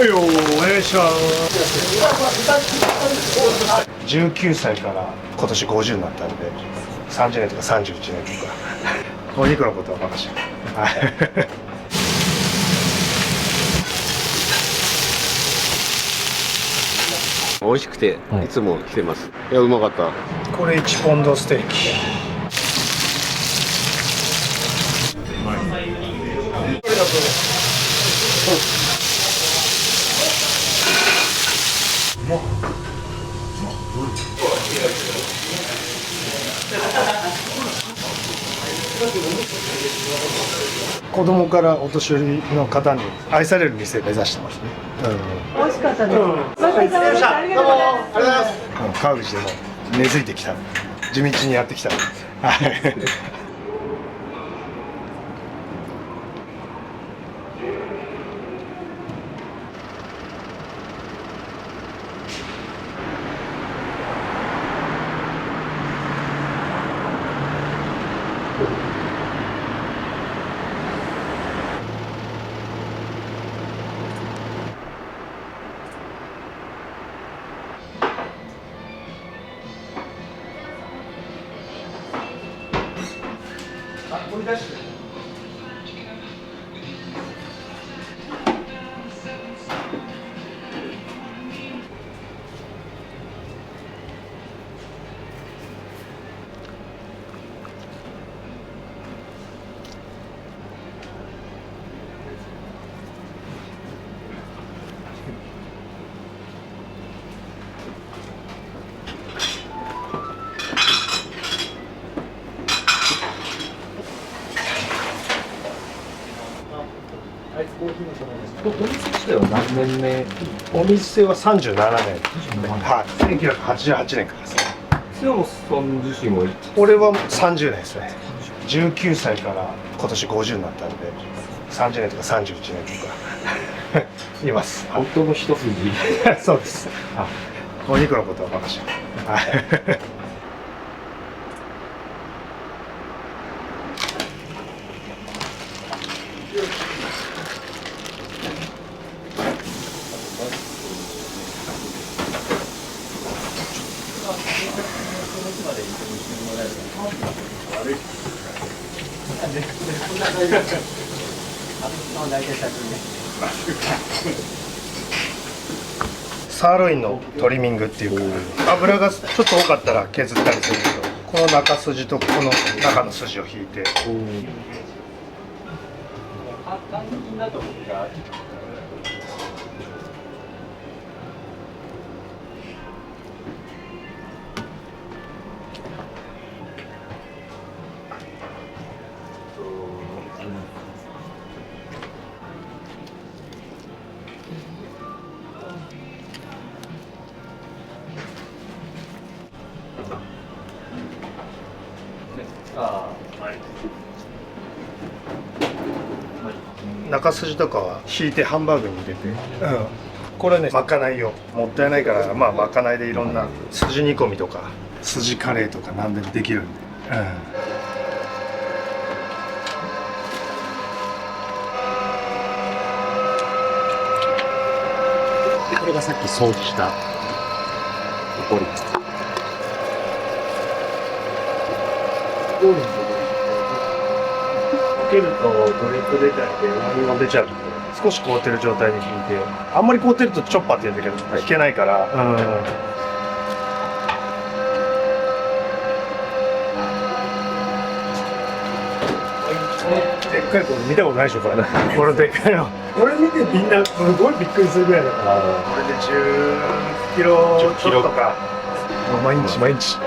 はいよ、お願いします。19歳から今年50になったんで、30年とか31年とかお肉のことは任せて。美味しくていつも来てます。いや、うまかった。これ1ポンドステーキ。子供からお年寄りの方に愛される店目指してますね。美味しかったです。ごちそうさまでした。ありがとうございます。川口でも根付いてきた、地道にやってきた。はい。取り出して。お店自体は何年目？お店は37年。はい。1988年からですね。須山さん自身は俺は30年ですね。19歳から今年50になったんで、30年とか31年とかいます。夫の一筋。そうです。お肉のことは任せて。はい。サーロインのトリミングっていうか、油がちょっと多かったら削ったりするけど、この中筋とこの中の筋を引いて。中筋とかは引いてハンバーグに入れて、これね、まかない用、もったいないから、まあまかないでいろんな筋煮込みとか筋カレーとか何でもできるんで、でこれがさっき掃除した残りです。溶けるとドリップ出たりでうまみも出ちゃうんで、少し凍ってる状態に引いて、あんまり凍ってるとチョッパーって言うんだけど、引けないから、でっかい子見たことないでしょこれ。これでっかいの。これ見てみんなすごいびっくりするぐらいだから。これで10キロちょっとか。もう毎日毎日。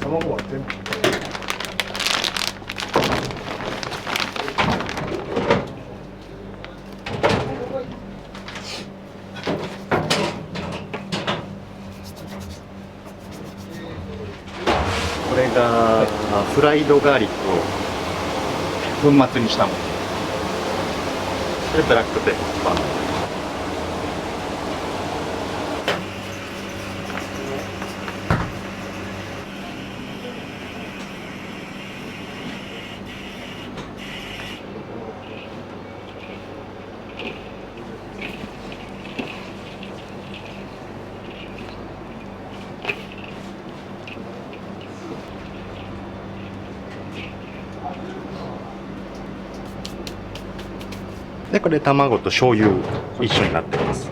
卵割ってんの？これがフライドガーリックを粉末にしたもの。でブラックペッパー。でこれ卵と醤油一緒になってます。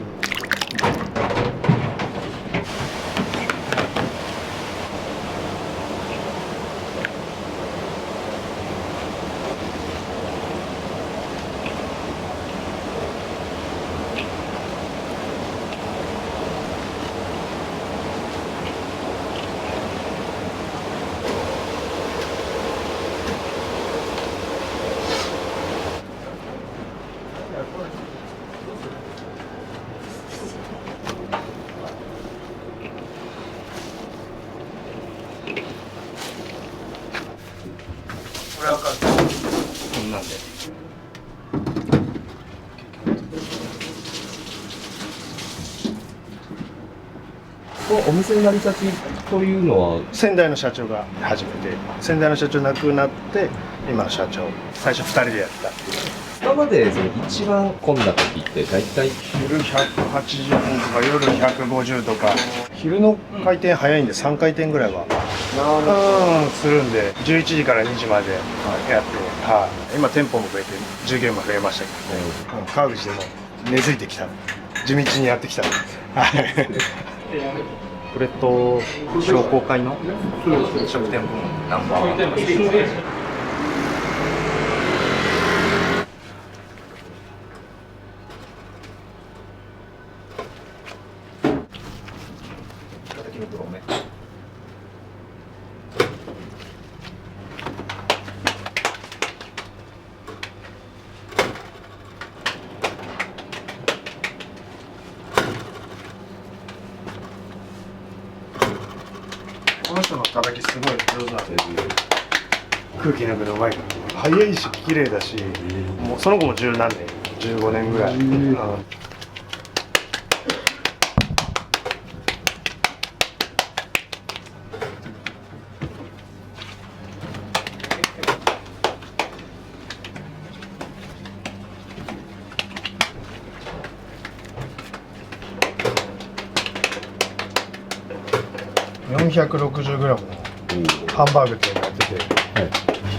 これはかる。こんなんで。お店の成り立ちというのは、先代の社長が始めて、先代の社長亡くなって今の社長、最初2人でやった。今までその一番混んだ時って大体昼180分とか夜150とか、昼の回転早いんで3回転ぐらいは、するんで、11時から2時までやって、今店舗も増えて従業員も増えましたけど、川口でも根付いてきた、地道にやってきた。これと商工会の食店分ナンバー。この人の叩きすごい上手なんで、空気抜くのうまいから、早いし綺麗だし、もうその子も十何年、15年ぐらい。460g のハンバーグってなってて、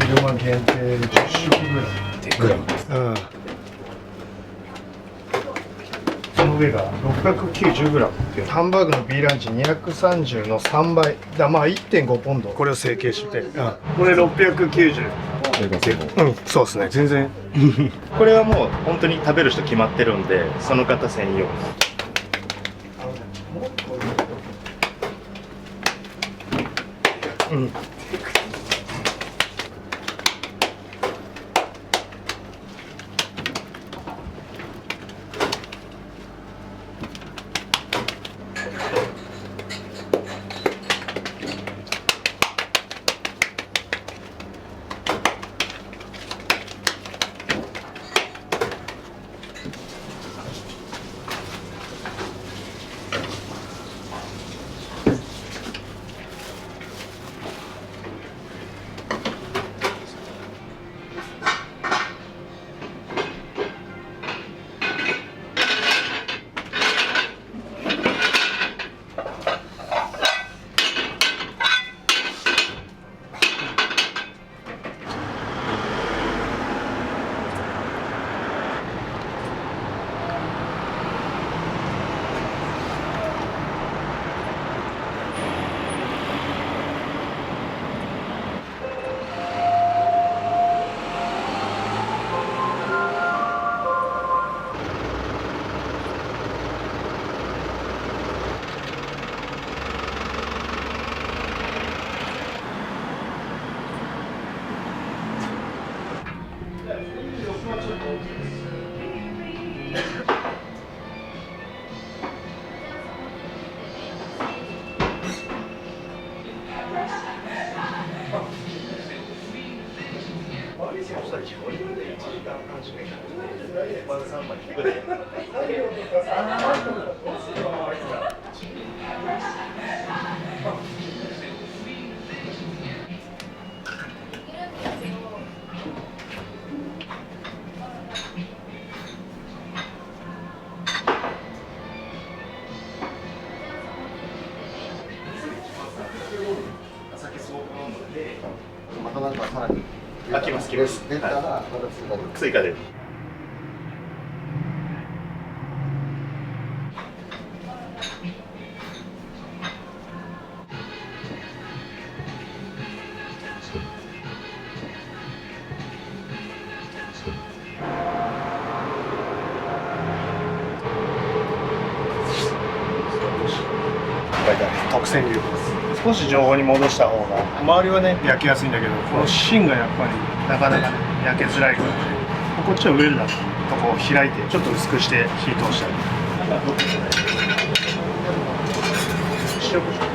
昼間限定10食ぐらい。その上が 690g っていうハンバーグの B ランチ230の3倍だ、まあ 1.5 ポンド、これを成形して、これ690。そうですね、全然。これはもう本当に食べる人決まってるんで、その方専用。酒すごく飲むので、またなんかさらに飽きます。出たらまた追加で。特選流です。少し情報に戻した方が周りはね焼きやすいんだけど、この芯がやっぱりなかなかね焼けづらいので、こっちはウェルダンのとこを開いてちょっと薄くして火通したり。塩コショウ。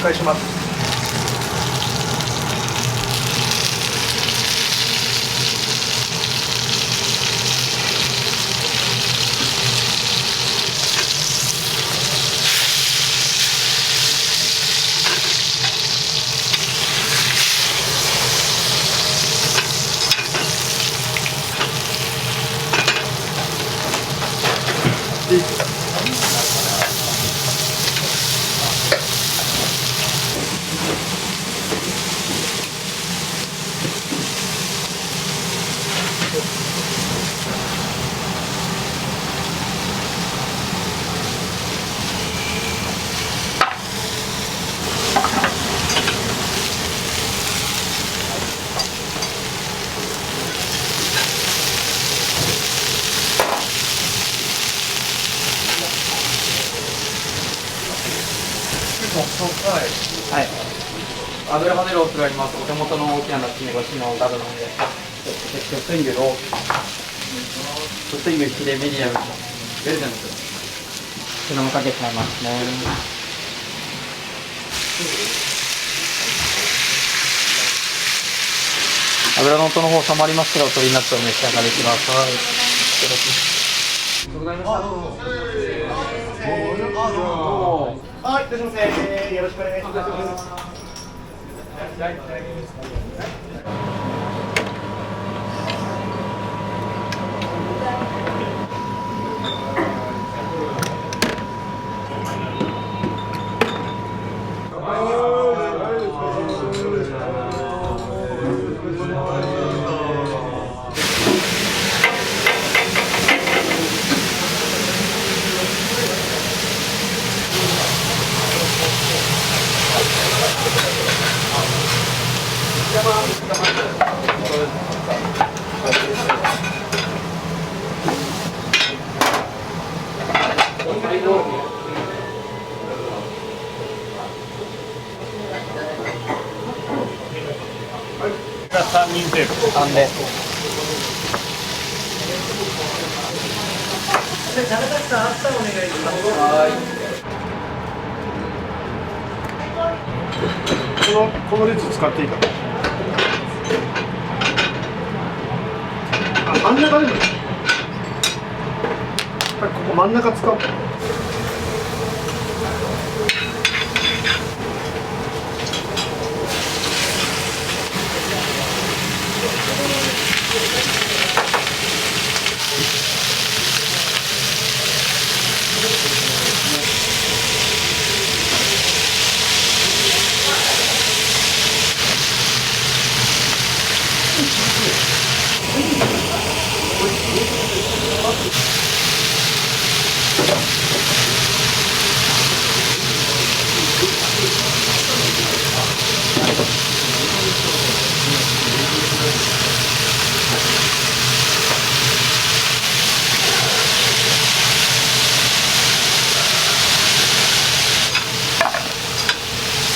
返します。はい。油跳ねるお酢があります。お手元の大きなナッツにご使用ダブルなんで。ちょっといんげど、ちょっといんげきれいメディアム。ウェルダンです。それもかけちゃいますね。油の音の方収まりましたらお取りになってお召し上がりください。ございました。はい、いらっしゃいませ。よろしくお願いします。3人テーブル。3で。長崎さん、明日お願いします。はい。この列使っていいかな。あ、真ん中でもいい。ここ真ん中使おう。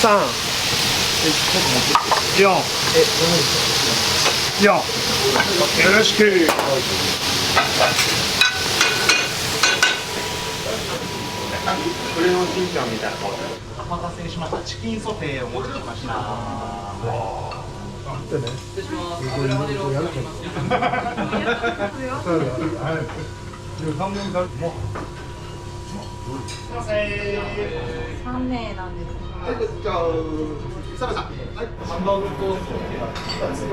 3、4、4、よろしく。これのチンピョンみたいな顔で。お待たせしました。チキンソテーを持ってきました。失礼します。油跳ねるオプラあります。3名なんです。じゃあ、サラさん。はい。ハンバーグコース。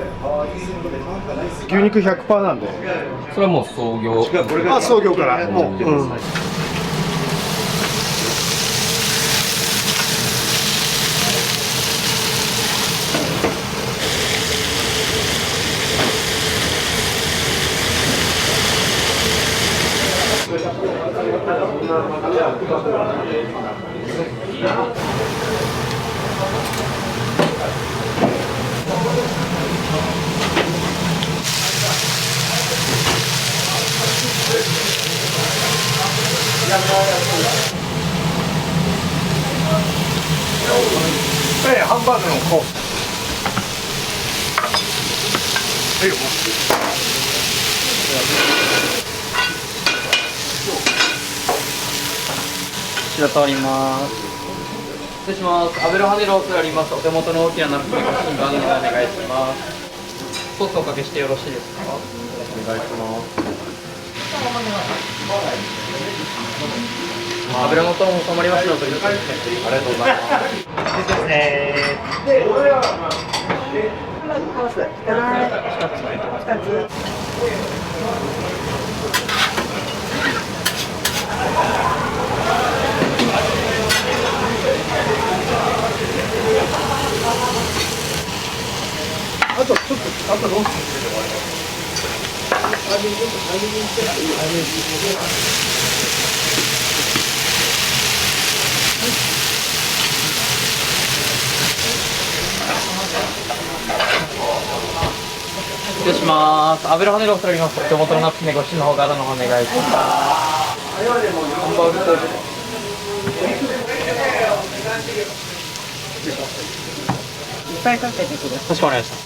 牛肉 100% なんで。それはもう創業。あ、創業からもう。うん。ハンバーグのコース。はいよ。こちら通ります。失礼します。油跳ねるオプラあります。お手元の大きなナプキンご診断のお願いします。ソースおかけしてよろしいですか？お願いします。油のトーン収まりましたので、ありがとうございます。あとちょっとあとロース。失礼します。油跳ねるお二人います。お手元のナプキンでご指示の方からのお願いします。ハンバーグコース。いっぱいかけてください。かしこまりました。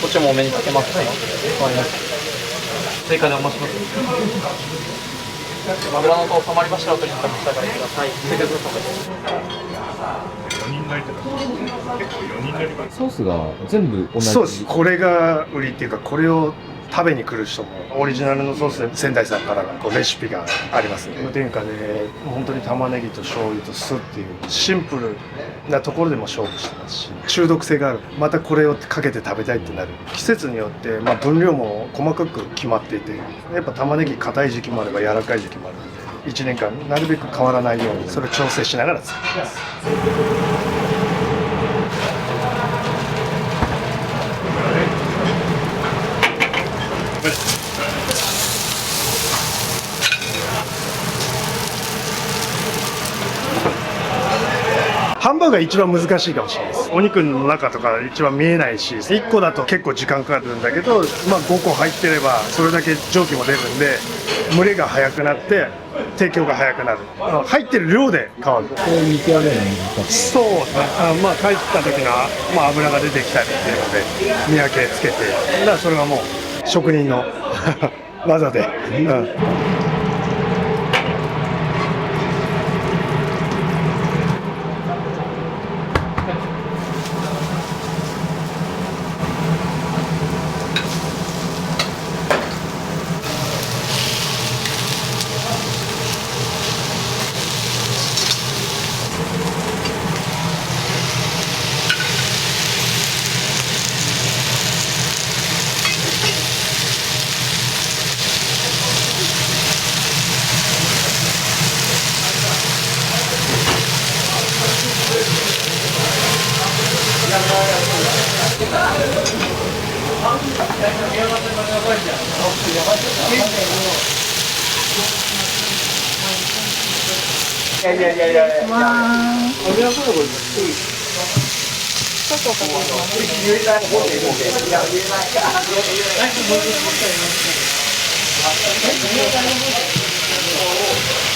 こっちも多めにかけますか？はい、かしこまりました。追加でお待ちします。油のと収まりましたらお取りに召し上がりください。ソースが全部同じ。そうです。これが売りっていうか、これを食べに来る人もオリジナルのソースで仙台さんからこうレシピがありますね。無添加で本当に玉ねぎと醤油と酢っていうシンプルなところでも勝負してますし、中毒性がある。またこれをかけて食べたいってなる。季節によって、分量も細かく決まっていて、やっぱ玉ねぎ硬い時期もあれば柔らかい時期もあるので、1年間なるべく変わらないようにそれを調整しながら作ってます。ハンバーグが一番難しいかもしれないです。お肉の中とか一番見えないし、1個だと結構時間かかるんだけど、5個入ってればそれだけ蒸気も出るんで、蒸れが早くなって提供が早くなる。入ってる量で変わる。これ見極めるのにそうですね。帰った時の、油が出てきたりっていうので見分けつけて、だからそれはもう職人の技で。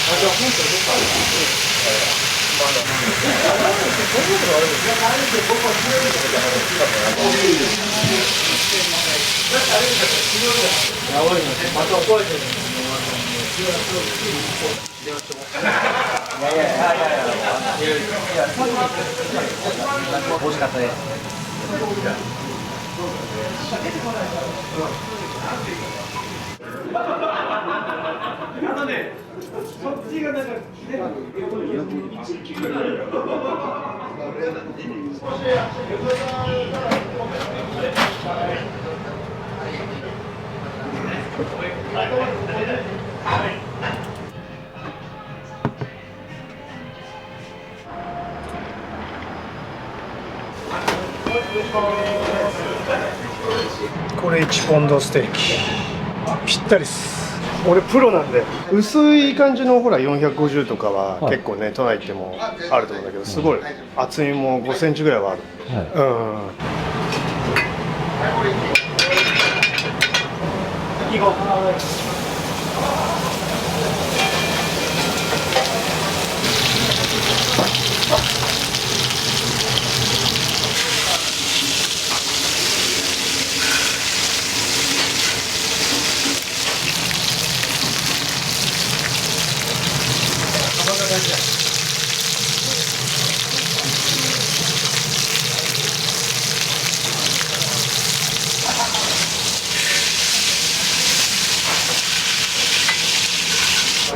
美味しかったです。これ1ポンドステーキぴったりっす。俺プロなんで薄い感じのほら450とかは結構ね、都内行ってもあると思うんだけど、すごい厚みも5センチぐらいはある、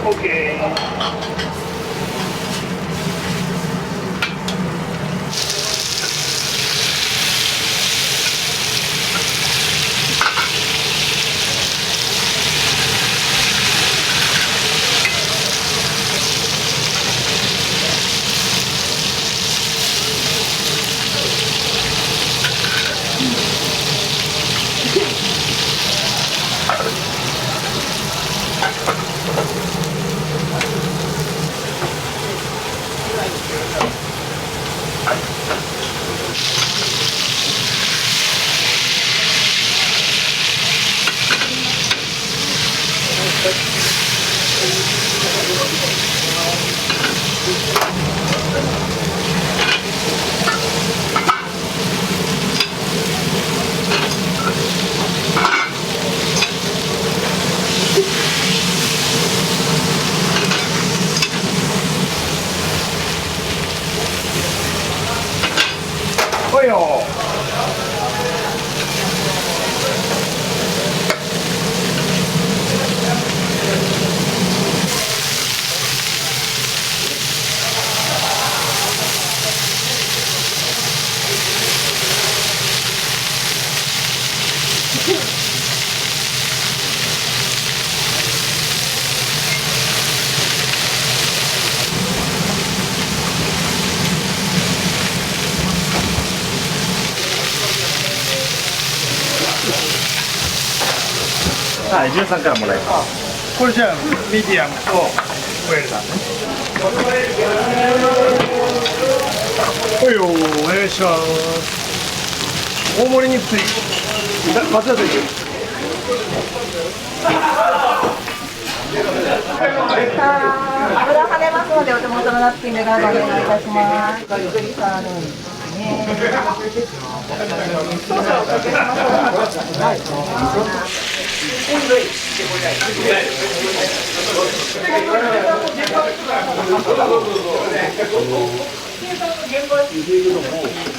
オッケー。来いよ。はい、13からもらいます。これじゃあミディアムとウェルダンね。はいよ、お願いします。大盛りについ松田さんいける。油跳ねますのでお手元のナプキンでガードお願いいたします。ガリガリさんですね。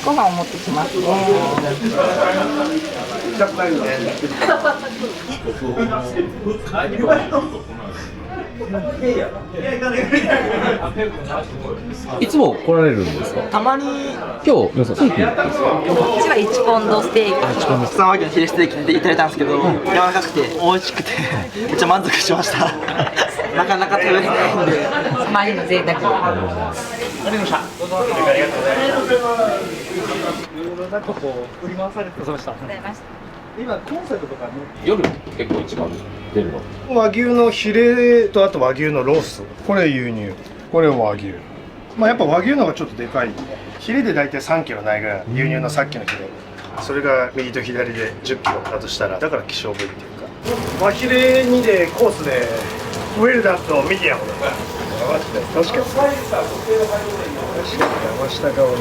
ご飯を持ってきますね。いつも来られるんですか？たまに今日皆さんステーキですか？こちら1ポンドステーキ。国産和牛のヒレステーキいただいたんですけど、柔らかくて美味しくてめっちゃ満足しました。なかなか食べれないんで。前の贅沢。なんかこう振り回されてました。今コンサートとかね。夜結構一番出るの。和牛のヒレとあと和牛のロース、これ輸入、これ和牛。まあやっぱ和牛の方がちょっとでかい。ヒレで大体3キロないぐらい、輸入のさっきのヒレ。それが右と左で10キロだとしたら、だから希少部位っていうか。和ヒレ2でコースでウェルダンとミディアム。確かに山下が多い。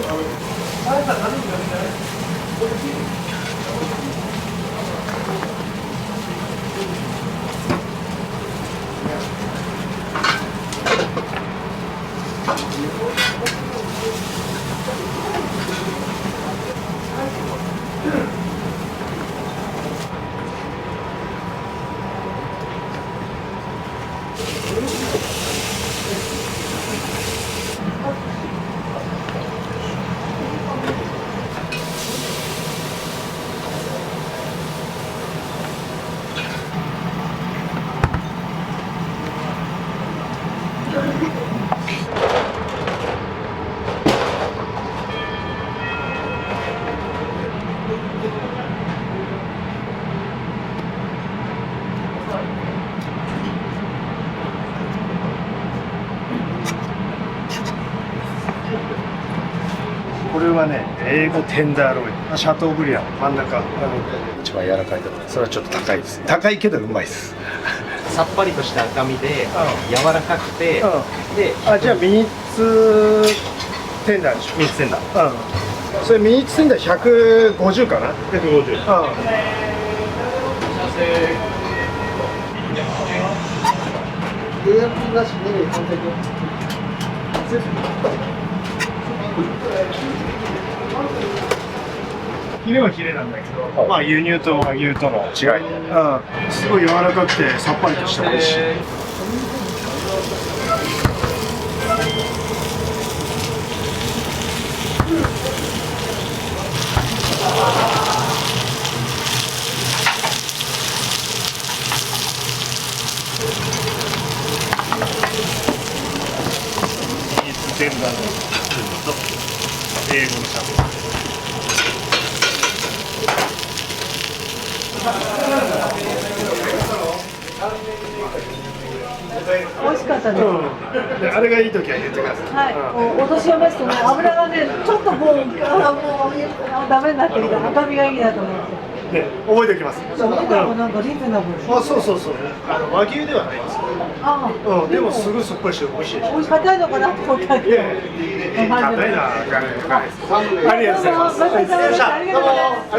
これはね、英語テンダーロイン、シャトーブリアン、真ん中、一番柔らかいところ、それはちょっと高いです。高いけどうまいです。さっぱりとした赤身で柔らかくて、で、じゃあミニッツテンダーでしょ。ミニッツテンダー。それミニッツテンダー150かな。150。予約なしで完璧。ヒレはヒレなんだけど、まあ輸入と和牛との違いで、すごい柔らかくてさっぱりとして美味しい。テンダーのと英語のシャトー。美味しかったです。であれがいい時は言ってください。はい。お年を召すとね、油がね、ちょっともうダメになってきた。赤身がいいなと思って。ね、覚えておきます。お値段もなんかリーズナブル。そうそうそう。和牛ではないです。でもすぐすっぱりして美味しいでしょ。美味しかったのかなと思ったけど。硬いな、ありがとうございます。またありがとうございます。ありがとうご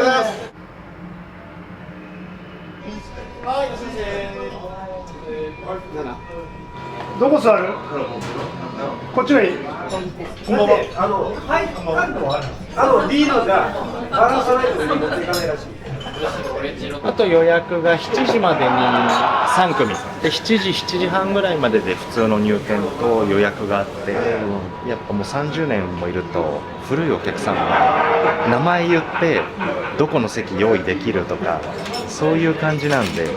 ざいます。どこ座る？こっちがいい。こんばんは。ビールがバランスないと持っていかないらしい。あと予約が7時までに3組で7時半ぐらいまでで普通の入店と予約があって、やっぱもう30年もいると古いお客さんが名前言ってどこの席用意できるとかそういう感じなんで。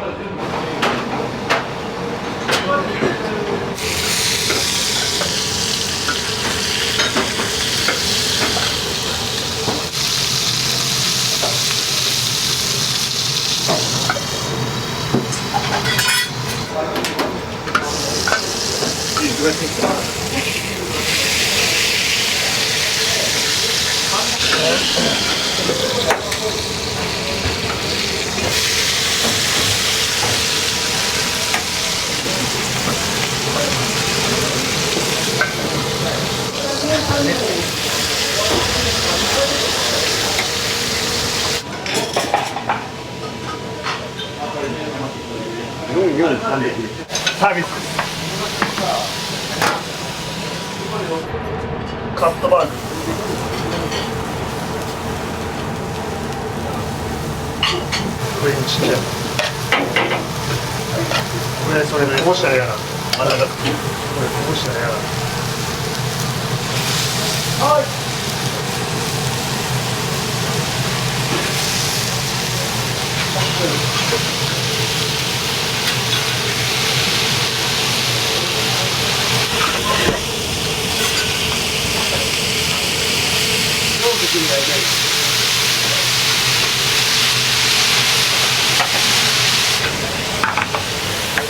サービスです。カットバーグ。これにちっちゃい。これそれこぼしたら嫌な。まだだ。これこぼしたら嫌な。はい。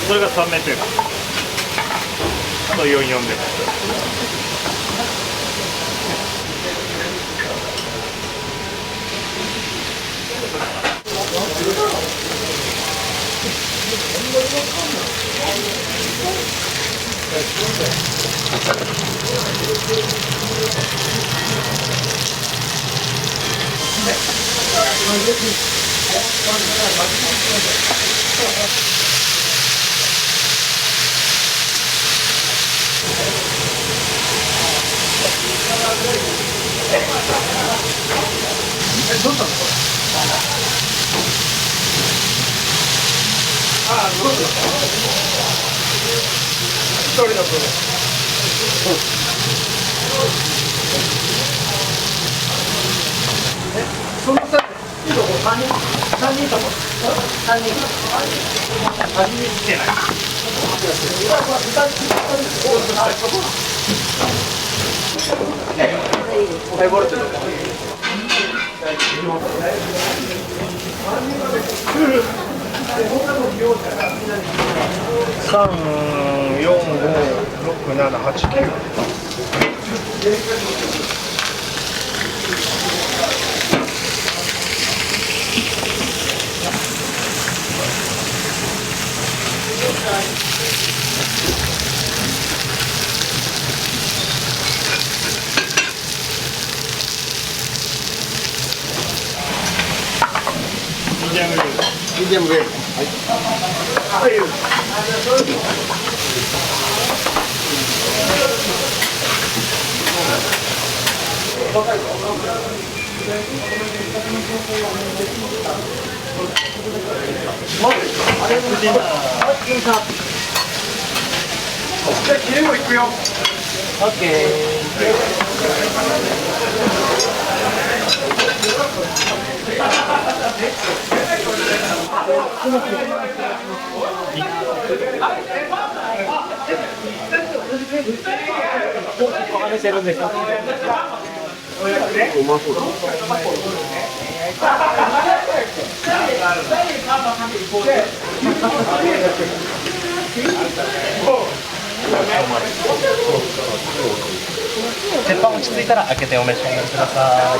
それが3名程度。あと44で。す。鉄板落ち着いたら開けてお召し上がりくださ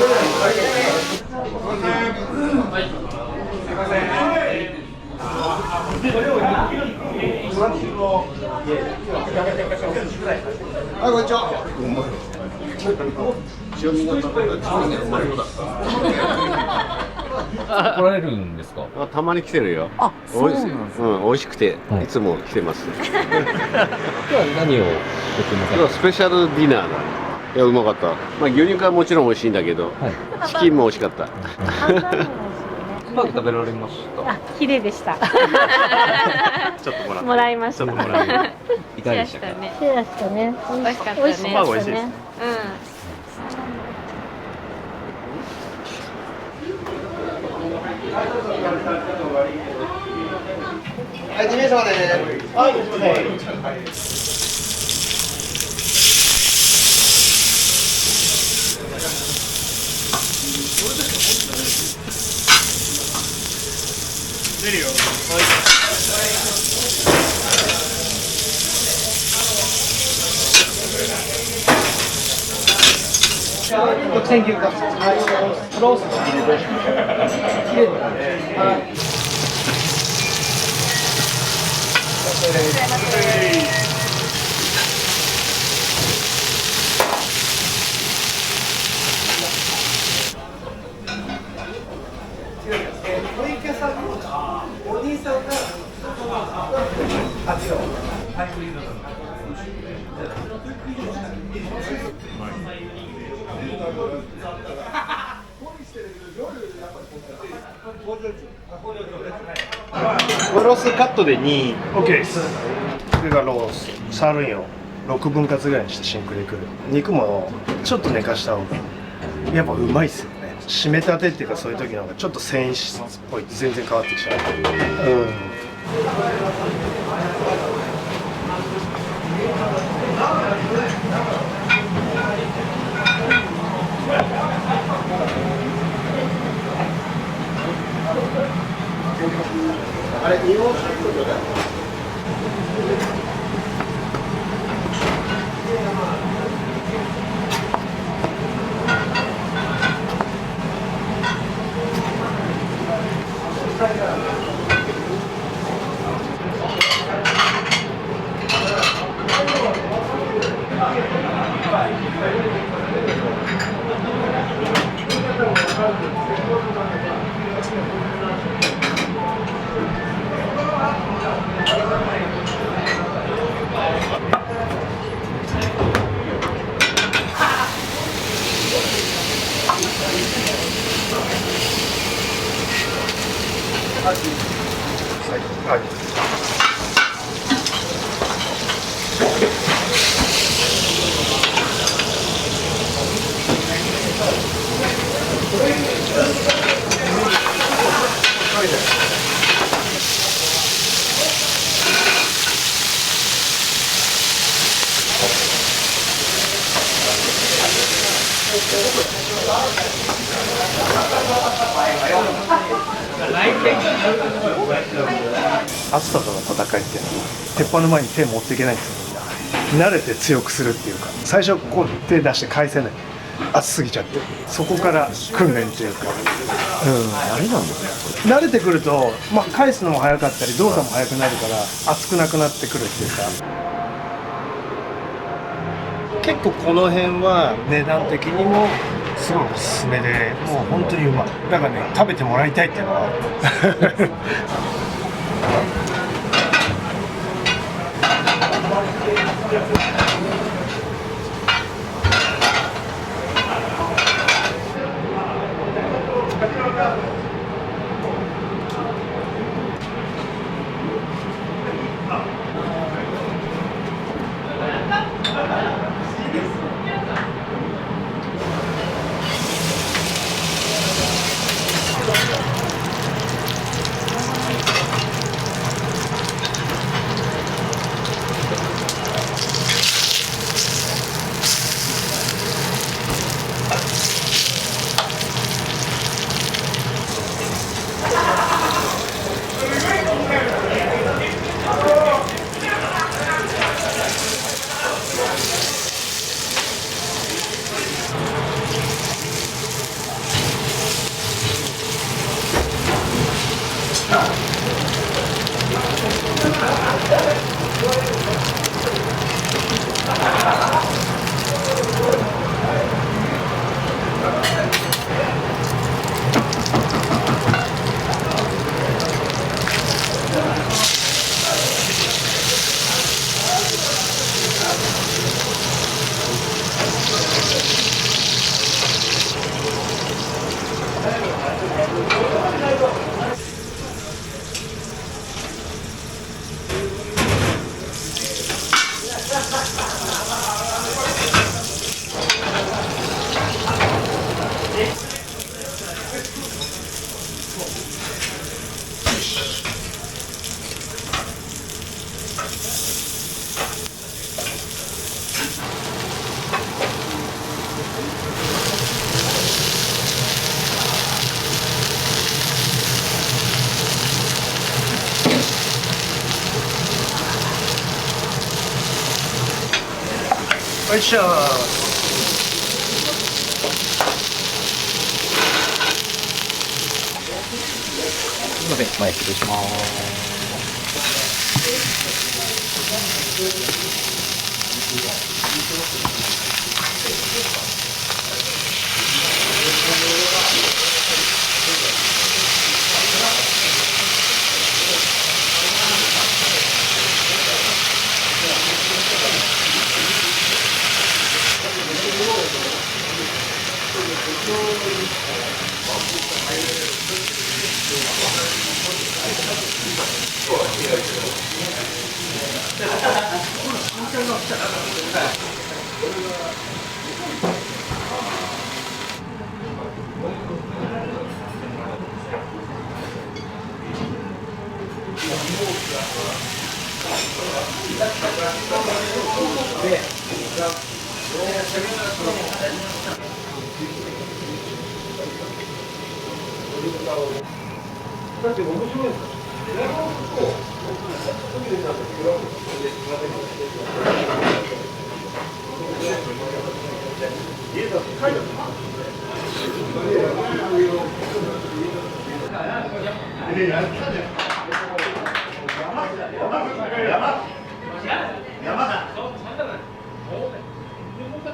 来られるんですか？あ、たまに来てるよ。あ、そうなんですね。美味しくて、はいいつも来てます。今日は何をご注文され今日はスペシャルディナーだ。いや、うまかった。まあ、牛肉はもちろん美味しいんだけど、はい。チキンも美味しかった。うまく食べられました。あ、綺麗でした。ちょっともらってもらいました。ちょっともらいいかがでしたか？シェアしたね。美味しかったね美味しかった美味しいですね。ロースカットで2 OK ですそれがロースサーロインを6分割ぐらいにしてシンクでくる肉もちょっと寝かした方がやっぱうまいっすよね締めたてっていうかそういう時の方がちょっと繊維質っぽい全然変わってきちゃうあれ日本食とかはい。暑さとの戦いっていうのは鉄板の前に手持っていけないんですよ、みんな慣れて強くするっていうか、最初こう手出して返せない、暑すぎちゃって、そこから訓練っていうか、あれなんです慣れてくると、返すのも早かったり動作も早くなるから熱くなくなってくるっていうか、結構この辺は値段的にもすごいおすすめで、もう本当にうまい。だからね、食べてもらいたいっていうのはよいしょー。すみません、前失礼します。山田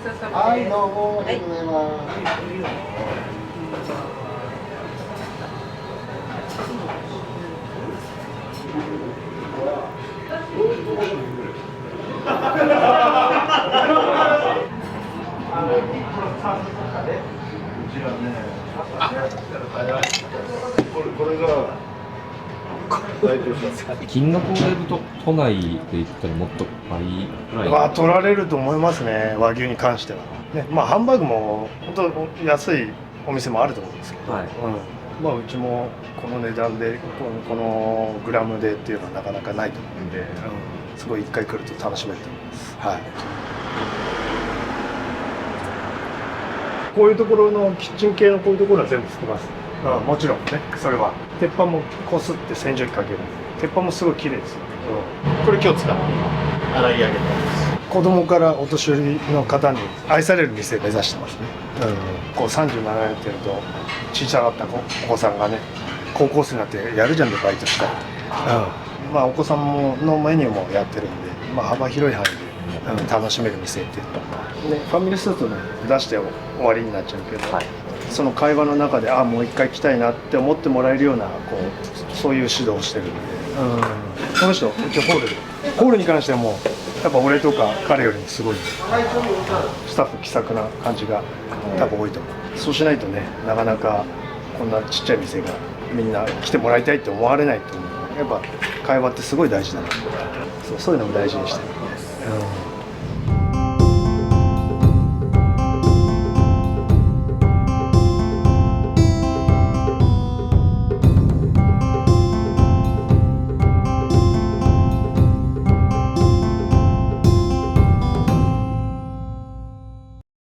はいどうもありがとうございます。これが代表者。金額を入れると都内で言ったらもっと倍ぐらい。は取られると思いますね、和牛に関しては。ね、まあハンバーグも本当安いお店もあると思うんですけど、はい。まあうちもこの値段でこのグラムでっていうのはなかなかないと思うんで、すごい一回来ると楽しめると思います。はい。こういうところのキッチン系のこういうところは全部捨てます。もちろんね、それは鉄板もこすって洗浄機かけるんで、鉄板もすごい綺麗ですよ。これ今日使って洗い上げてます。子供からお年寄りの方に愛される店目指してますね。こう37年っていうと小さかったお子さんがね、高校生になってやるじゃんでバイトしたり、まあお子さんものメニューもやってるんで、まあ幅広い範囲で楽しめる店っていうと、ね、ファミレスだとね出して終わりになっちゃうけど、その会話の中でもう一回来たいなって思ってもらえるようなそういう指導をしてるんで、この人うちホールに関してはもうやっぱ俺とか彼よりもすごいスタッフ気さくな感じが多分多いと思う。そうしないとね、なかなかこんなちっちゃい店がみんな来てもらいたいって思われないと思う。やっぱ会話ってすごい大事なので、そういうのも大事にしてるんで。